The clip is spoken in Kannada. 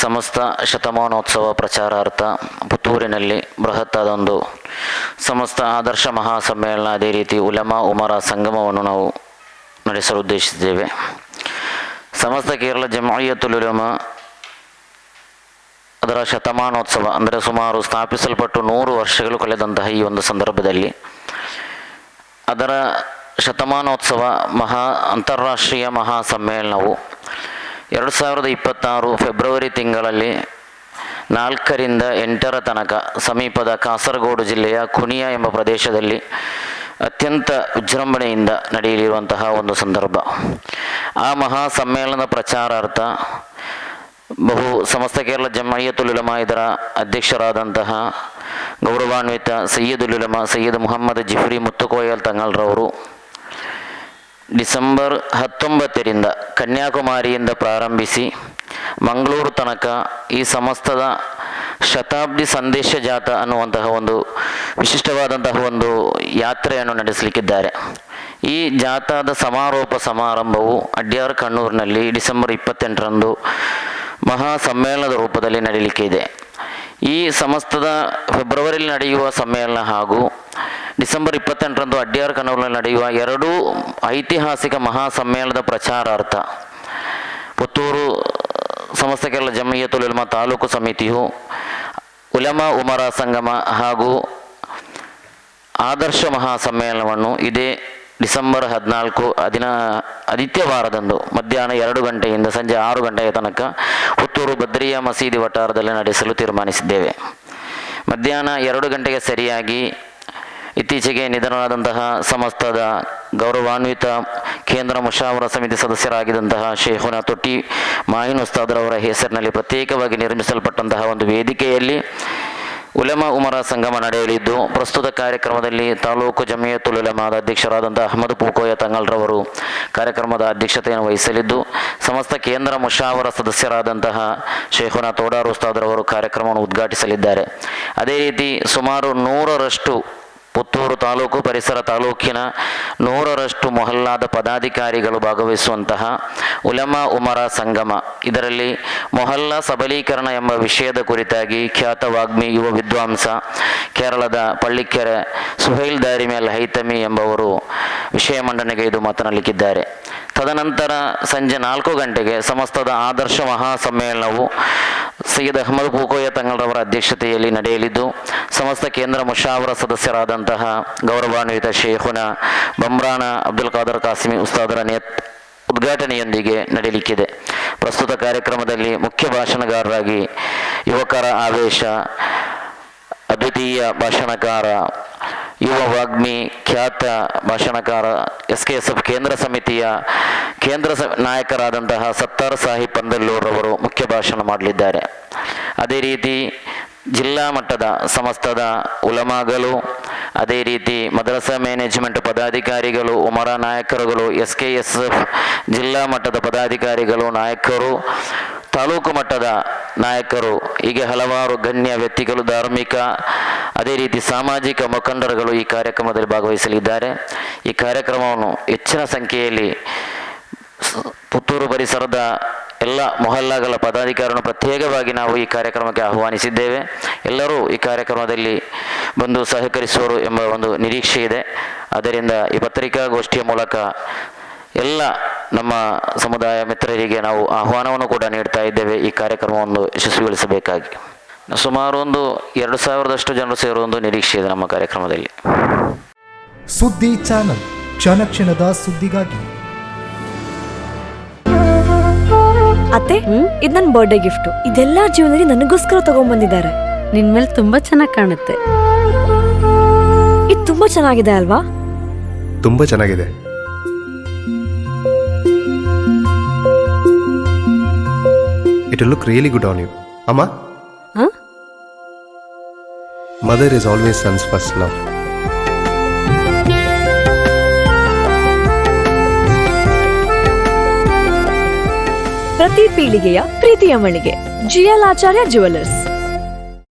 ಸಮಸ್ತ ಶತಮಾನೋತ್ಸವ ಪ್ರಚಾರಾರ್ಥ ಪುತ್ತೂರಿನಲ್ಲಿ ಬೃಹತ್ತಾದೊಂದು ಸಮಸ್ತ ಆದರ್ಶ ಮಹಾಸಮ್ಮೇಳನ, ಅದೇ ರೀತಿ ಉಲಮಾ ಉಮರಾ ಸಂಗಮವನ್ನು ನಾವು ನಡೆಸಲು ಉದ್ದೇಶಿಸಿದ್ದೇವೆ. ಸಮಸ್ತ ಕೇರಳ ಜಮಾಯಿಯತುಲ್ ಉಲಮಾ ಅದರ ಶತಮಾನೋತ್ಸವ ಅಂದರೆ ಸುಮಾರು ಸ್ಥಾಪಿಸಲ್ಪಟ್ಟು 100 ವರ್ಷಗಳು ಕಳೆದಂತಹ ಈ ಒಂದು ಸಂದರ್ಭದಲ್ಲಿ ಅದರ ಶತಮಾನೋತ್ಸವ ಅಂತಾರಾಷ್ಟ್ರೀಯ ಮಹಾಸಮ್ಮೇಳನವು 2026 ಫೆಬ್ರವರಿ ತಿಂಗಳಲ್ಲಿ 4ರಿಂದ 8ರ ತನಕ ಸಮೀಪದ ಕಾಸರಗೋಡು ಜಿಲ್ಲೆಯ ಕುಣಿಯ ಎಂಬ ಪ್ರದೇಶದಲ್ಲಿ ಅತ್ಯಂತ ವಿಜೃಂಭಣೆಯಿಂದ ನಡೆಯಲಿರುವಂತಹ ಒಂದು ಸಂದರ್ಭ. ಆ ಮಹಾಸಮ್ಮೇಳನದ ಪ್ರಚಾರಾರ್ಥ ಸಮಸ್ತ ಕೇರಳ ಜಮಾಯಿಯತುಲ್ ಉಲಮಾ ಇದರ ಅಧ್ಯಕ್ಷರಾದಂತಹ ಗೌರವಾನ್ವಿತ ಸಯ್ಯದುಲ್ ಉಲಮಾ ಸಯ್ಯದ್ ಮುಹಮ್ಮದ್ ಜಿಫ್ರಿ ಮುತ್ತುಕೋಯಲ್ ತಂಗಲ್ರವರು ಡಿಸೆಂಬರ್ 19ರಿಂದ ಕನ್ಯಾಕುಮಾರಿಯಿಂದ ಪ್ರಾರಂಭಿಸಿ ಮಂಗಳೂರು ತನಕ ಈ ಸಮಸ್ತದ ಶತಾಬ್ದಿ ಸಂದೇಶ ಜಾಥಾ ಅನ್ನುವಂತಹ ಒಂದು ವಿಶಿಷ್ಟವಾದಂತಹ ಒಂದು ಯಾತ್ರೆಯನ್ನು ನಡೆಸಲಿಕ್ಕಿದ್ದಾರೆ. ಈ ಜಾಥಾದ ಸಮಾರೋಪ ಸಮಾರಂಭವು ಅಡ್ಯಾರ್ ಕಣ್ಣೂರಿನಲ್ಲಿ ಡಿಸೆಂಬರ್ 28ರಂದು ಮಹಾಸಮ್ಮೇಳನದ ರೂಪದಲ್ಲಿ ನಡೆಯಲಿಕ್ಕೆ ಇದೆ. ಈ ಸಮಸ್ತದ ಫೆಬ್ರವರಿಯಲ್ಲಿ ನಡೆಯುವ ಸಮ್ಮೇಳನ ಹಾಗೂ ಡಿಸೆಂಬರ್ 28ರಂದು ಅಡ್ಯಾರ್ ಕಣ್ಣೂರಿನಲ್ಲಿ ನಡೆಯುವ 2 ಐತಿಹಾಸಿಕ ಮಹಾಸಮ್ಮೇಳನದ ಪ್ರಚಾರಾರ್ಥ ಪುತ್ತೂರು ಸಮಸ್ತ ಕೇರಳ ಜಮಾಯಿಯತುಲ್ ಉಲಮಾ ತಾಲೂಕು ಸಮಿತಿಯು ಉಲಮಾ ಉಮರಾ ಸಂಗಮ ಹಾಗೂ ಆದರ್ಶ ಮಹಾಸಮ್ಮೇಳನವನ್ನು ಇದೇ ಡಿಸೆಂಬರ್ 14 ಆದಿತ್ಯವಾರದಂದು ಮಧ್ಯಾಹ್ನ 2 ಗಂಟೆಯಿಂದ ಸಂಜೆ 6 ಗಂಟೆಯ ತನಕ ಪುತ್ತೂರು ಬದ್ರಿಯಾ ಮಸೀದಿ ವಠಾರದಲ್ಲಿ ನಡೆಸಲು ತೀರ್ಮಾನಿಸಿದ್ದೇವೆ. ಮಧ್ಯಾಹ್ನ 2 ಗಂಟೆಗೆ ಸರಿಯಾಗಿ ಇತ್ತೀಚೆಗೆ ನಿಧನರಾದಂತಹ ಸಮಸ್ತದ ಗೌರವಾನ್ವಿತ ಕೇಂದ್ರ ಮುಷಾವರಾ ಸಮಿತಿ ಸದಸ್ಯರಾಗಿದ್ದಂತಹ ಶೇಖುನಾ ತೊಟ್ಟಿ ಮಾಯಿನ್ ಉಸ್ತಾದ್ರವರ ಹೆಸರಿನಲ್ಲಿ ಪ್ರತ್ಯೇಕವಾಗಿ ನಿರ್ಮಿಸಲ್ಪಟ್ಟಂತಹ ಒಂದು ವೇದಿಕೆಯಲ್ಲಿ ಉಲಮಾ ಉಮರಾ ಸಂಗಮ ನಡೆಯಲಿದ್ದು, ಪ್ರಸ್ತುತ ಕಾರ್ಯಕ್ರಮದಲ್ಲಿ ತಾಲೂಕು ಜಮಾಯಿಯತುಲ್ ಉಲಮಾದ ಅಧ್ಯಕ್ಷರಾದಂತಹ ಅಹಮದ್ ಪೂಕೋಯ ತಂಗಲ್ರವರು ಕಾರ್ಯಕ್ರಮದ ಅಧ್ಯಕ್ಷತೆಯನ್ನು ವಹಿಸಲಿದ್ದು, ಸಮಸ್ತ ಕೇಂದ್ರ ಮುಷಾವರಾ ಸದಸ್ಯರಾದಂತಹ ಶೇಖುನಾ ತೋಡಾರ್ ಉಸ್ತಾದ್ರವರು ಕಾರ್ಯಕ್ರಮವನ್ನು ಉದ್ಘಾಟಿಸಲಿದ್ದಾರೆ. ಅದೇ ರೀತಿ ಸುಮಾರು 100ರಷ್ಟು ಪುತ್ತೂರು ತಾಲೂಕು ಪರಿಸರ ತಾಲೂಕಿನ 100ರಷ್ಟು ಮೊಹಲ್ಲಾದ ಪದಾಧಿಕಾರಿಗಳು ಭಾಗವಹಿಸುವಂತಹ ಉಲಮಾ ಉಮರಾ ಸಂಗಮ, ಇದರಲ್ಲಿ ಮೊಹಲ್ಲಾ ಸಬಲೀಕರಣ ಎಂಬ ವಿಷಯದ ಕುರಿತಾಗಿ ಖ್ಯಾತ ವಾಗ್ಮಿ ಯುವ ವಿದ್ವಾಂಸ ಕೇರಳದ ಪಳ್ಳಿಕೆರೆ ಸುಹೈಲ್ ದಾರಿಮೇಲ್ ಹೈತಮಿ ಎಂಬವರು ವಿಷಯ ಮಂಡನೆಗೈದು ಮಾತನಾಡಲಿಕ್ಕಿದ್ದಾರೆ. ತದನಂತರ ಸಂಜೆ 4 ಗಂಟೆಗೆ ಸಮಸ್ತದ ಆದರ್ಶ ಮಹಾಸಮ್ಮೇಳನವು ಸೈಯದ್ ಅಹಮದ್ ಪೂಕೋಯ ತಂಗಲ್ರವರ ಅಧ್ಯಕ್ಷತೆಯಲ್ಲಿ ನಡೆಯಲಿದ್ದು, ಸಮಸ್ತ ಕೇಂದ್ರ ಮುಷಾವರಾ ಸದಸ್ಯರಾದಂತಹ ಗೌರವಾನ್ವಿತ ಶೇಖುನಾ ಬಮ್ರಾನ ಅಬ್ದುಲ್ ಖಾದರ್ ಕಾಸಿಮಿ ಉಸ್ತಾದರ ಉದ್ಘಾಟನೆಯೊಂದಿಗೆ ನಡೆಯಲಿಕ್ಕಿದೆ. ಪ್ರಸ್ತುತ ಕಾರ್ಯಕ್ರಮದಲ್ಲಿ ಮುಖ್ಯ ಭಾಷಣಗಾರರಾಗಿ ಯುವಕರ ಆವೇಶ, ಅದ್ವಿತೀಯ ಭಾಷಣಕಾರ, ಯುವ ವಾಗ್ಮಿ, ಖ್ಯಾತ ಭಾಷಣಕಾರ, SKSF ಕೇಂದ್ರ ಸಮಿತಿಯ ನಾಯಕರಾದಂತಹ ಸತ್ತಾರ್ ಸಾಹಿಬ್ ಪಂದಲ್ಲೂರವರು ಮುಖ್ಯ ಭಾಷಣ ಮಾಡಲಿದ್ದಾರೆ. ಅದೇ ರೀತಿ ಜಿಲ್ಲಾ ಮಟ್ಟದ ಸಮಸ್ತದ ಉಲಮಾಗಳು, ಅದೇ ರೀತಿ ಮದ್ರಸಾ ಮ್ಯಾನೇಜ್ಮೆಂಟ್ ಪದಾಧಿಕಾರಿಗಳು, ಉಮರಾ ನಾಯಕರುಗಳು, SKSF ಜಿಲ್ಲಾ ಮಟ್ಟದ ಪದಾಧಿಕಾರಿಗಳು, ನಾಯಕರು, ತಾಲೂಕು ಮಟ್ಟದ ನಾಯಕರು, ಹೀಗೆ ಹಲವಾರು ಗಣ್ಯ ವ್ಯಕ್ತಿಗಳು, ಧಾರ್ಮಿಕ ಅದೇ ರೀತಿ ಸಾಮಾಜಿಕ ಮುಖಂಡರುಗಳು ಈ ಕಾರ್ಯಕ್ರಮದಲ್ಲಿ ಭಾಗವಹಿಸಲಿದ್ದಾರೆ. ಈ ಕಾರ್ಯಕ್ರಮವನ್ನು ಹೆಚ್ಚಿನ ಸಂಖ್ಯೆಯಲ್ಲಿ ಪುತ್ತೂರು ಪರಿಸರದ ಎಲ್ಲ ಮೊಹಲ್ಲಾಗಳ ಪದಾಧಿಕಾರಿಗಳನ್ನು ಪ್ರತ್ಯೇಕವಾಗಿ ನಾವು ಈ ಕಾರ್ಯಕ್ರಮಕ್ಕೆ ಆಹ್ವಾನಿಸಿದ್ದೇವೆ. ಎಲ್ಲರೂ ಈ ಕಾರ್ಯಕ್ರಮದಲ್ಲಿ ಬಂದು ಸಹಕರಿಸುವರು ಎಂಬ ಒಂದು ನಿರೀಕ್ಷೆ ಇದೆ. ಆದ್ದರಿಂದ ಈ ಪತ್ರಿಕಾಗೋಷ್ಠಿಯ ಮೂಲಕ ಎಲ್ಲ ನಮ್ಮ ಸಮುದಾಯ ಮಿತ್ರರಿಗೆ ನಾವು ಆಹ್ವಾನವನ್ನು ಕೂಡ ನೀಡ್ತಾ ಇದ್ದೇವೆ ಈ ಕಾರ್ಯಕ್ರಮವನ್ನು ಯಶಸ್ವಿಗೊಳಿಸಬೇಕಾಗಿ. ಸುಮಾರು 2,000ರಷ್ಟು ಜನರು ಸೇರುವ ಒಂದು ನಿರೀಕ್ಷೆ ಇದೆ ನಮ್ಮ ಕಾರ್ಯಕ್ರಮದಲ್ಲಿ. ಸುದ್ದಿ ಚಾನಲ್, ಕ್ಷಣ ಕ್ಷಣದ ಸುದ್ದಿಗಾಗಿ. ಅತ್ತೆ, ಇದು ನನ್ನ ಬರ್ಡೇ ಗಿಫ್ಟ್. ಇದೆಲ್ಲ ಜೀವನದಲ್ಲಿ ನನಗೋಸ್ಕರ ತಗೊಂಡ್ಬಂದಿದ್ದಾರೆ. ನಿನ್ ಮೇಲೆ ತುಂಬಾ ಚೆನ್ನಾಗಿ ಕಾಣುತ್ತೆ. ಇದು ತುಂಬಾ ಚೆನ್ನಾಗಿದೆ ಅಲ್ವಾ? ತುಂಬಾ ಚೆನ್ನಾಗಿದೆ. It will look really good on you. Amma? Huh? Mother is always son's first love. ಪ್ರತಿ ಪೀಳಿಗೆಯ ಪ್ರೀತಿಯ ಮಳಿಗೆ GL ಆಚಾರ್ಯ ಜುವೆಲ್ಲರ್ಸ್.